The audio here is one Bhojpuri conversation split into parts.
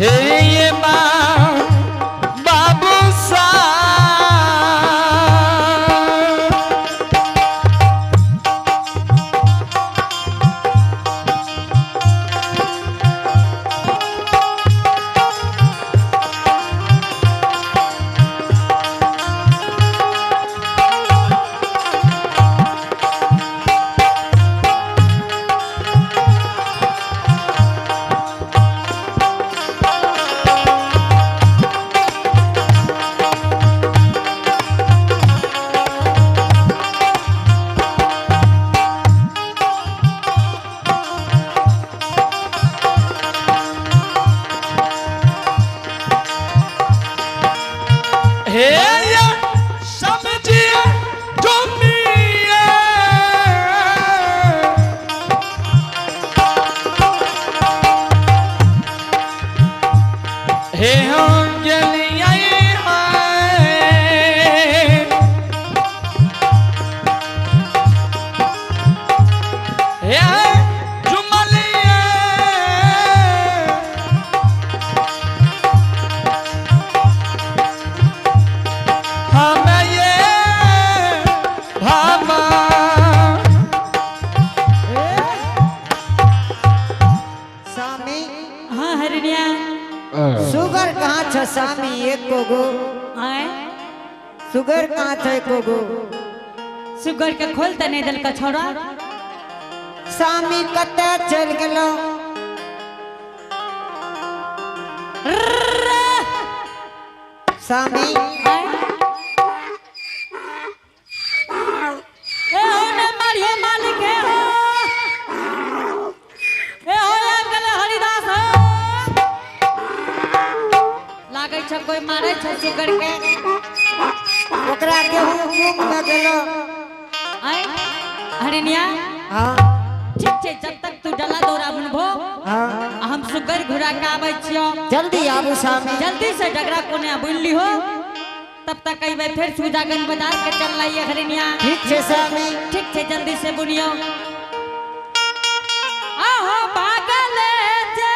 हे ये बाबू सा हे ये समझिए तुमिए हे हम जलिए हे जुमलिए हमें ये भामा स्वामी हाँ हरिया सुगर कहाँ छ स्वामी एक गो आए सुगर कहाँ छ एक गो सुगर के खोल तने दल का छोड़ा स्वामी कते चल गेलो स्वामी आए ए हो ने मारियो मालिक है हो ए हो अंकल हरिदास हो लागे छ कोई मारे छ सुगर के ओकरा के मुंह में गेलो आए हरिनिया हां ठीक छे जब तक तू डला दौरा बनबो हां हम सुगर घुरा के आबै छियो जल्दी आबू स्वामी जल्दी से डगरा कोने बुल्ली हो तब तक कई बार फिर सुजागन बाजार के चल रही हरिनिया ठीक छे स्वामी ठीक छे जल्दी से बुनियो आहो पागल जे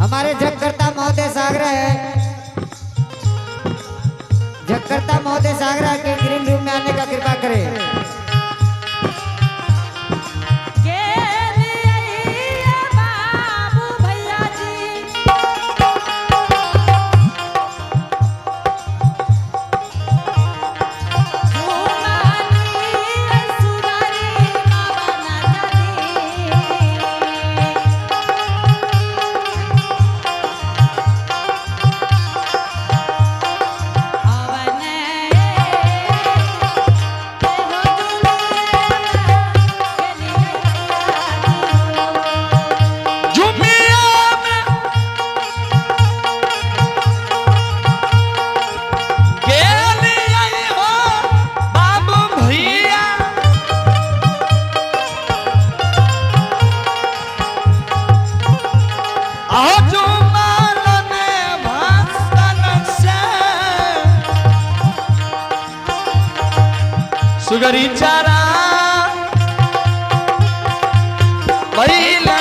हमारे जगकर्ता महोदय सागरा है जगकर्ता महोदय सागरा के ग्रीन रूम में आने का कृपा करें सुगरी चारा बैलना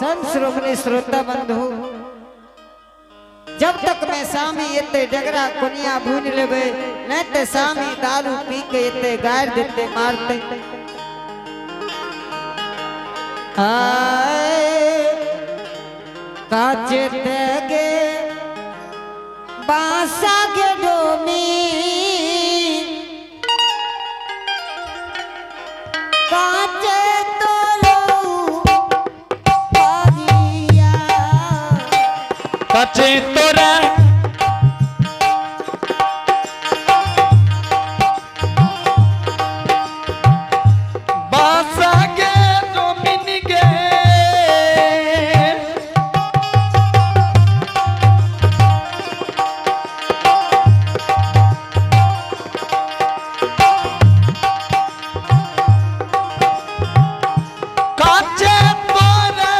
संत श्रोमणी श्रोता बंधु जब तक मैं सामी इतने डगरा कुनिया भून लेवे नहीं ते सामी दारू पी के इतने गायर देते मारते आए काचे तेगे बांसा के डोमी काचे काचे तोरा बासा गे डोमिन गे काचे तोरा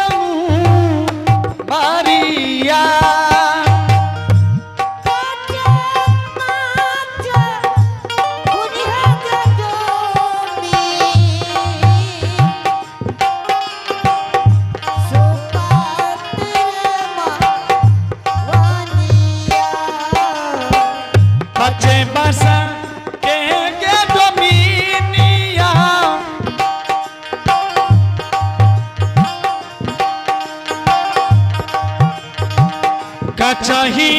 मारिया काचे बासा के गे डोमिनिया काचही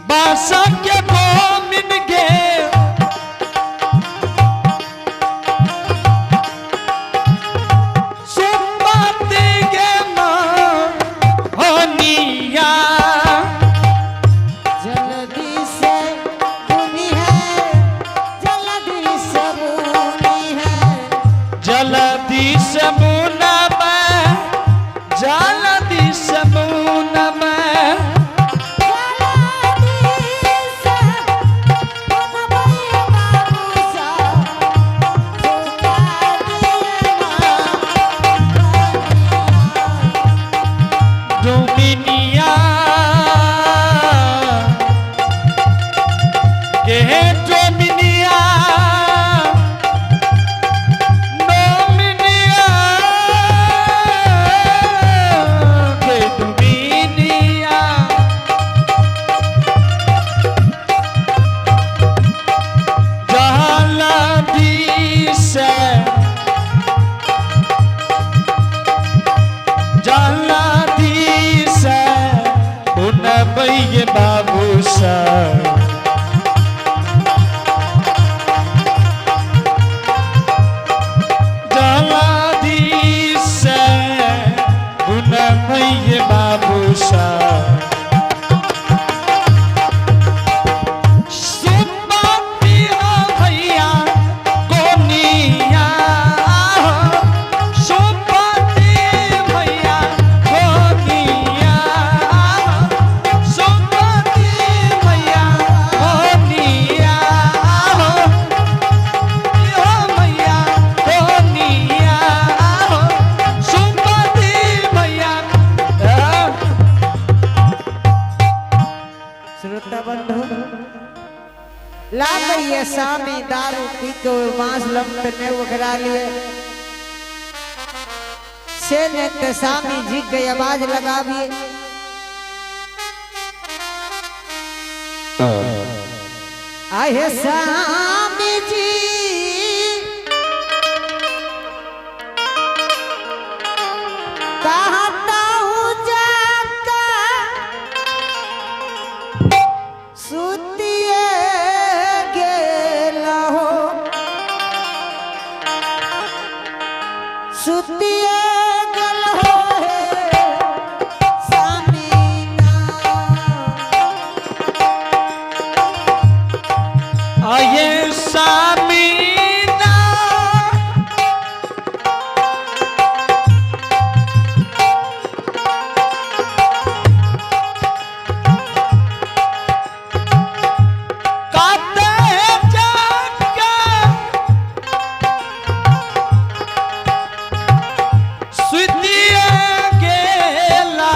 बासा के डोमिन गे सुपाती गे मोहनिया जल्दी से बुनी है जल्दी से बुनी है जलदी समुना में जलदी समुना में डोमिनिया के डोमिनिया डोमिनिया के डोमिनिया जलदी से जलदी से उन भैया बाबू सा जलदी से उन भैया बाबू सा सुपाती हो भैया कोनिया सुपाती भैया कोनिया सुपाती भैया कोनिया हो भैया कोनिया सुपाती भैया श्रोता बंधु ला गई सामी दारू पी के मांस लपटने वगरा लिए से ने ते सामी जी के आवाज लगावी आए सामी जी कहता हूँ जाका सुतिए गेला हो सुतिए गेल हो हे सामीना आये सामीना काते जाके सुतिए गेला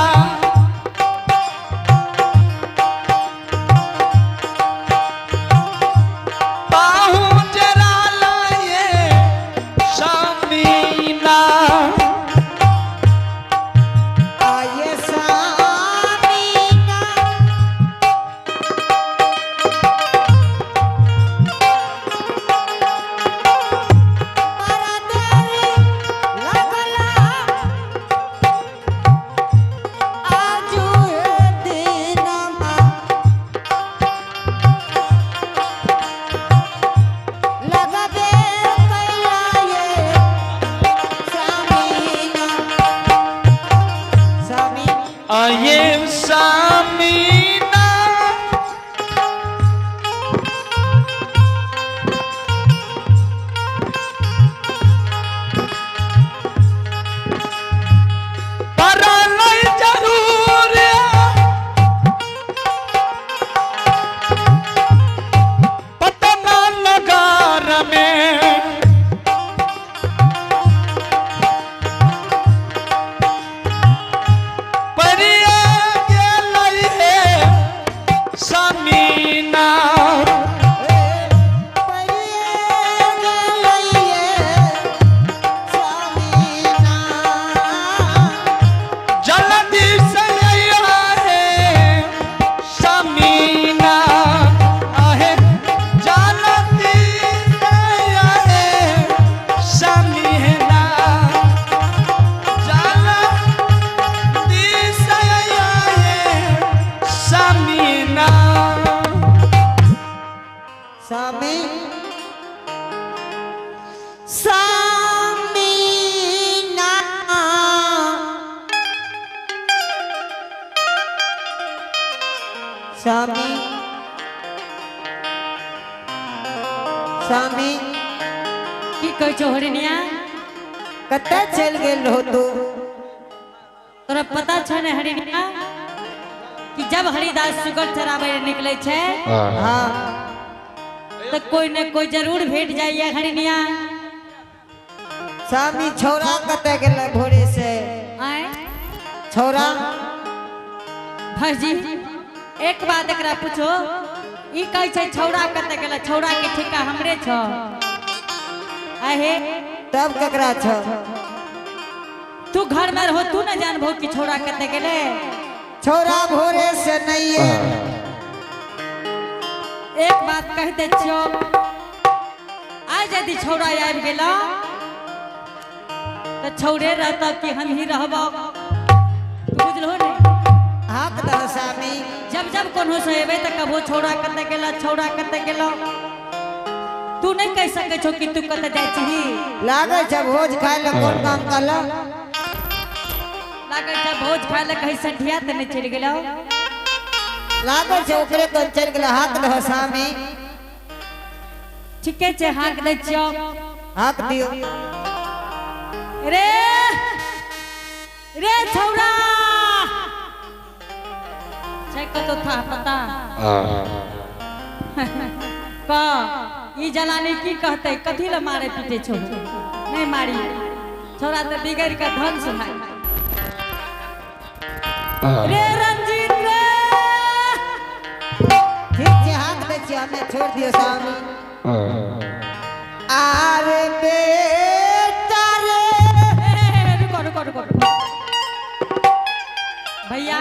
सामीना जल्दी से आए सामीना आहे जल्दी से आए सामीना जल्दी से आए सामीना सामी सामीना सामी सामी की कहै छो हरिनिया कतऽ चल गेल रहो तू तोरा पता छ ने हरिनिया कि जब हरिदास सुगर चराबै निकले छे हाँ तो कोई न कोई जरूर भेट जाइए हरिनिया। सामी छौरा कतऽ गेल भोरे से आए छौरा भाजी एक बात एकरा पूछो ई कहै छै छौरा कतऽ गेल छौरा के ठिका हमरे छ आहे तब ककरा छ तू घर में रहो तू न जानबो कि छौरा कतऽ गेले छौरा भोरे से नहीं है एक बात कह दे छियो आज यदि छौरा आबि गेला तो छौरे रहता कि हम ही रहबो तू बुझलो ने हाथ दह सामी जब जब कोनो से एबे त कबो छौरा कतऽ गेला छौरा कतऽ गेला तू नहीं कह सकै छो कि तू कतऽ जाय छी लागे छ भोज खाय ले कोन काम करला लागल छ भोज खाय ले कहीं संधिया त नहीं चल गेलो लागे छ ओकरे तो चल गेला हाथ दह सामी ठीके छै हाथ दै छियो हाथ दियो रे रे छौरा छै कतो था पता का ई जलानी की कहते कथी ल मारे पीटे छो नहीं मारी छौरा तो बिगड़ के धन सुनाई रे रंजीत रे ठीक छै हाथ दे छी हमें छोड़ दियो सामी आरे बेटा रे रुको भैया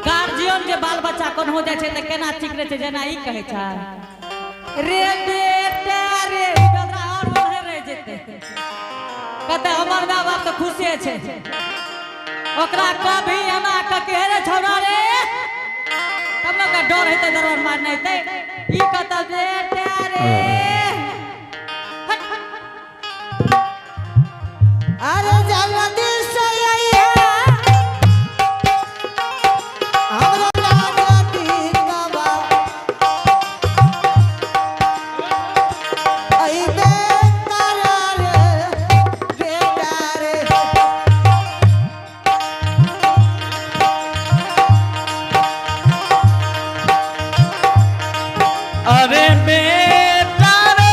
गार्जियन के बाल बच्चा कोन हो जाय छै त केना ठीक रहे छै जेना ई कहै छै रे बेटा रे बेटा और बढ़े रह जेते कहते हमर माँ बाप तो खुशे छै ओकरा कभी एना क के रे छौरा रे तब लोग का डर हेते दरबार मार नहीं हेते ई कहता बेटा रे अरे जल्दी से आइए हमरा लागती कबा आई बेटा रे बेटा रे अरे बेटा रे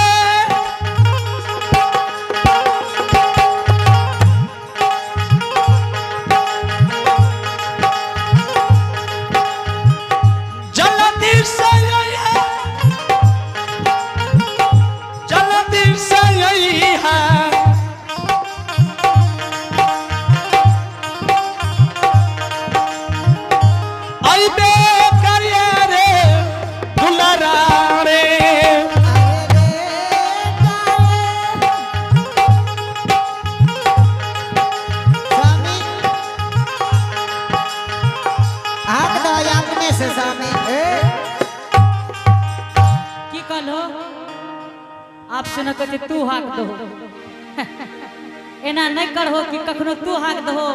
जल्दी से आइए जल्दी से आइए आई बे करिए रे दुलारा रे अरे बेटा रे सामी हाथ दो अपने से सामी की कहलो आप सुन के तू हाक दो एना नहीं करहो कि कखनो तू हाक दहो